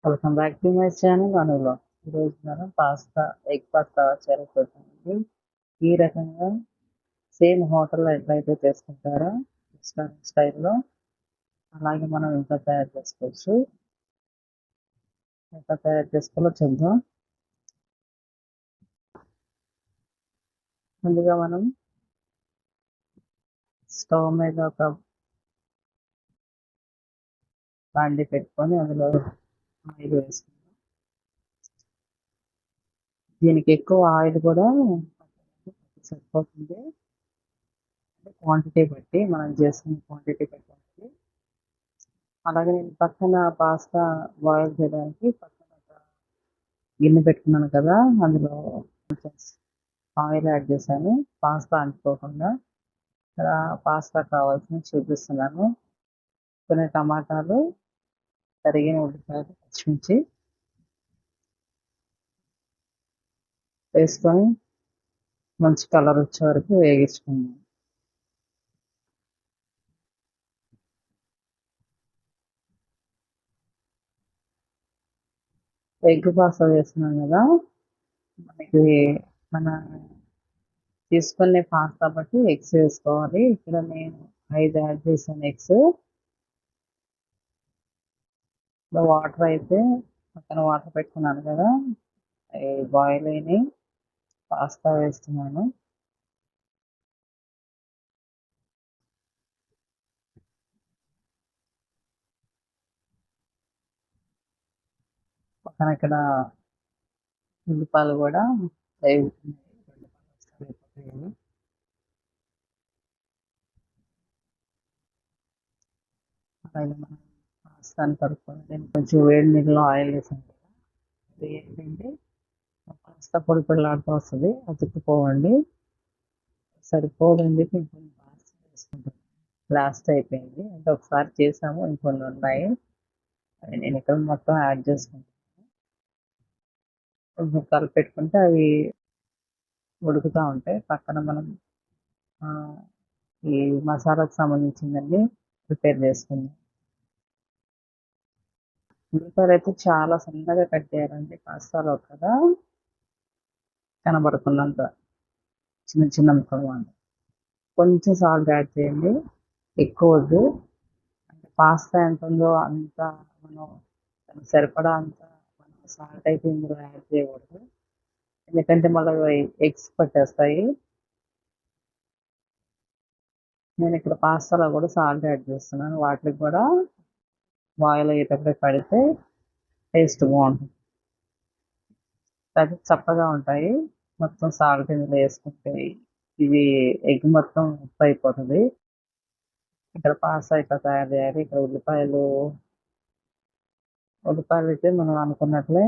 Welcome back to my channel అనులో. ఈరోజు మనం ఎగ్ పాస్తా చేయాలి. ఈ రకంగా సేమ్ హోటల్లో ఎట్లయితే చేసుకుంటారో రెస్టారెంట్ స్టైల్లో అలాగే మనం ఇంట్లో తయారు చేసుకోవచ్చు. ఎట్లా తయారు చేసుకోవాలో చూద్దాం. ముందుగా మనం స్టవ్ మీద ఒక బాండి పెట్టుకొని అందులో ఆయిల్ వేసుకుందాం. దీనికి ఎక్కువ ఆయిల్ కూడా సరిపోతుంది. క్వాంటిటీ బట్టి మనం చేసుకునే క్వాంటిటీ బట్టి. అలాగే నేను పక్కన పాస్తా బాయిల్ చేయడానికి పక్కన ఒక గిన్నె పెట్టుకున్నాను కదా, అందులో కొంచెం ఆయిల్ యాడ్ చేశాను పాస్తా అంటుకోకుండా. ఇక్కడ పాస్తా కావాల్సిన చూపిస్తున్నాను. కొన్ని టమాటాలు, తరిగిన ఉల్లిపాయలు, పచ్చిమిర్చి వేసుకొని మంచి కలర్ వచ్చే వరకు వేగించుకున్నాను. ఎగ్ పాస్తా వేస్తున్నాం కదా, మనకి మన తీసుకునే పాస్తా బట్టి ఎగ్స్ వేసుకోవాలి. ఇక్కడ నేను 5 యాడ్ చేశాను ఎగ్స్. వాటర్ అయితే పక్కన వాటర్ పెట్టుకున్నాను కదా, బాయిల్ అయినాయి. పాస్తా వేస్తున్నాను. పక్కన ఇక్కడ ఉల్లిపాయలు కూడా వేగుతున్నాయి. అలాగే మనం పాస్తాను కలుపుకొని నేను కొంచెం వేడి నీళ్ళలో ఆయిల్ వేసాను కదా, అది ఏంటంటే పాస్తా పొడి పొడిలాడుతూ వస్తుంది, అతుక్కుపోవండి. సరిపోదండి, ఇంకొన్ని పాస్తా వేసుకుంటాను. లాస్ట్ అయిపోయింది అంటే ఒకసారి చేసాము, ఇంకొన్ని ఉన్నాయి. అవి నేను ఇక్కడ మొత్తం యాడ్ చేసుకుంటాను. కొంచెం కలిపి పెట్టుకుంటే అవి ఉడుకుతూ ఉంటాయి. పక్కన మనం ఈ మసాలాకు సంబంధించిందండి ప్రిపేర్ చేసుకుందాం. ఉల్లిపాయలు అయితే చాలా సన్నగా కట్ చేయాలండి పాస్తాలో కదా, కనబడుతున్నంత చిన్న చిన్న ముక్కలు అండి. కొంచెం సాల్ట్ యాడ్ చేయండి, ఎక్కువ వద్దు. అంటే పాస్తా ఎంత ఉందో అంత మనం సరిపడా అంత మనం సాల్ట్ అయితే ఇందులో యాడ్ చేయకూడదు, ఎందుకంటే మళ్ళీ ఎగ్స్ పట్టేస్తాయి. నేను ఇక్కడ పాస్తాలో కూడా సాల్ట్ యాడ్ చేస్తున్నాను. వాటికి కూడా బాయిల్ అయ్యేటప్పుడు కడితే టేస్ట్ బాగుంటుంది. అది చప్పగా ఉంటాయి. మొత్తం సాల్ట్ ఇందులో వేసుకుంటే ఇది ఎగ్ మొత్తం ఉప్పు అయిపోతుంది. ఇక్కడ పాస్తా ఇట్లా తయారు చేయాలి. ఇక్కడ ఉల్లిపాయలు అయితే మనం అనుకున్నట్లే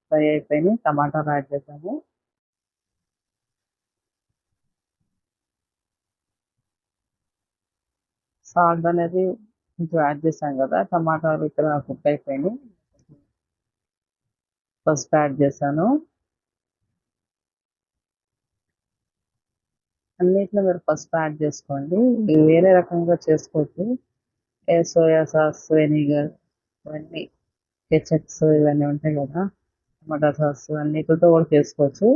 ఫ్రై అయిపోయినాయి. టమాటాలు యాడ్ చేసాము. సాల్ట్ అనేది కొంచెం యాడ్ చేసాం కదా, టమాటాలు ఇక్కడ కుక్ అయిపోయినాయి. పసుపు యాడ్ చేశాను. అన్నిట్లో మీరు పసుపు యాడ్ చేసుకోండి. వేరే రకంగా చేసుకోవచ్చు. సోయా సాస్, వెనిగర్, ఇవన్నీ కెచప్స్ ఇవన్నీ ఉంటాయి కదా, టమాటా సాస్ అన్నిటితో కూడా చేసుకోవచ్చు.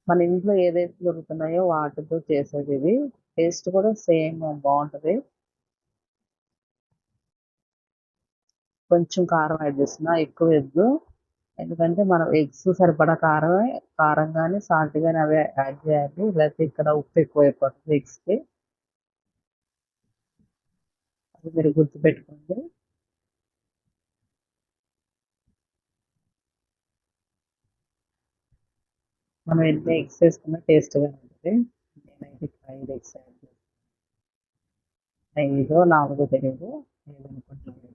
మన ఇంట్లో ఏదైతే దొరుకుతున్నాయో వాటితో చేసేది ఇది. టేస్ట్ కూడా సేమ్ బాగుంటుంది. కొంచెం కారం యాడ్ చేస్తున్నా, ఎక్కువ వద్దు. ఎందుకంటే మనం ఎగ్స్ సరిపడా కారం కానీ సాల్ట్ కానీ అవే యాడ్ చేయాలి, లేకపోతే ఇక్కడ ఉప్పు ఎక్కువ అయిపోతుంది ఎగ్స్కి. అది మీరు గుర్తుపెట్టుకోండి. మనం ఎన్ని ఎగ్స్ వేసుకున్నా టేస్ట్గా ఉంటుంది. నేనైతే 5 ఎగ్స్ యాడ్ చేస్తాను. 5 4 తెలియదు, 5 అనుకుంటున్నాను.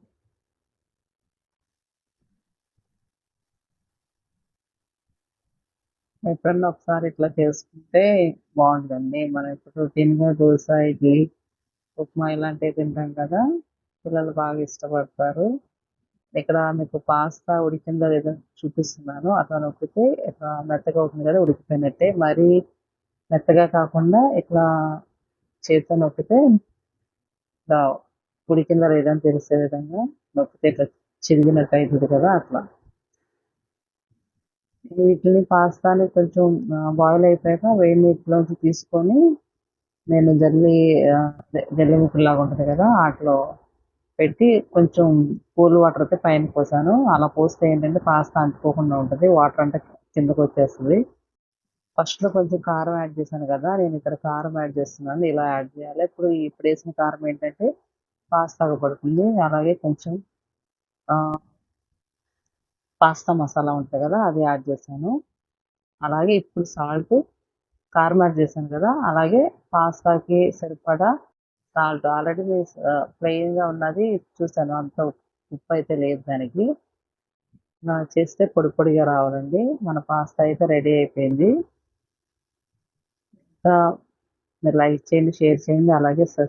ఎప్పుడన్నా ఒకసారి ఇట్లా చేసుకుంటే బాగుంటుంది. మనం ఇప్పుడు రొటీన్గా దోశ, ఇడ్లీ, ఉప్మా ఇలాంటివి తింటాం కదా, పిల్లలు బాగా ఇష్టపడతారు. ఇక్కడ మీకు పాస్తా ఉడికిందో లేదో చూపిస్తున్నాను. అట్లా నొక్కితే ఇట్లా మెత్తగా అవుతుంది కదా, ఉడికిపోయినట్టే. మరీ మెత్తగా కాకుండా ఇట్లా చేతితో నొక్కితే ఇట్లా ఉడికిందో లేదని తెలిసే విధంగా నొక్కితే ఇట్లా చిరిగినట్టు అవుతుంది కదా, అట్లా వీటిని పాస్తాని కొంచెం బాయిల్ అయిపోయాక వేడి నీటిలోంచి తీసుకొని నేను జల్లి ముక్కలాగా ఉంటది కదా! ఆటిలో పెట్టి కొంచెం కూల్ వాటర్ అయితే పైన పోసాను. అలా పోస్తే ఏంటంటే పాస్తా అంటుకోకుండా ఉంటది. వాటర్ అంతా కిందకొచ్చేస్తది. ఫస్ట్‌లో కొంచెం కారం యాడ్ చేశాను కదా! నేను ఇక్కడ కారం యాడ్ చేస్తున్నాను. ఇలా యాడ్ చేయాలి. ఇప్పుడేసిన కారం ఏంటంటే పాస్తాకు పడుతుంది. అలాగే కొంచెం ఆహ్, పాస్తా మసాలా ఉంటది కదా! అది యాడ్ చేశాను. అలాగే ఇప్పుడు కారం యాడ్ చేశాను కదా! అలాగే పాస్తాకి సరిపడా సాల్ట్ ఆల్రెడీ ప్లెయిన్‌గా ఉన్నది చూసాను. అంత ఉప్పయితే లేదు దానికి. చేస్తే పొడి పొడిగా రావాలండి. మన పాస్తా అయితే రెడీ అయిపోయింది. ఇంకా మీరు లైక్ చేయండి, షేర్ చేయండి. అలాగే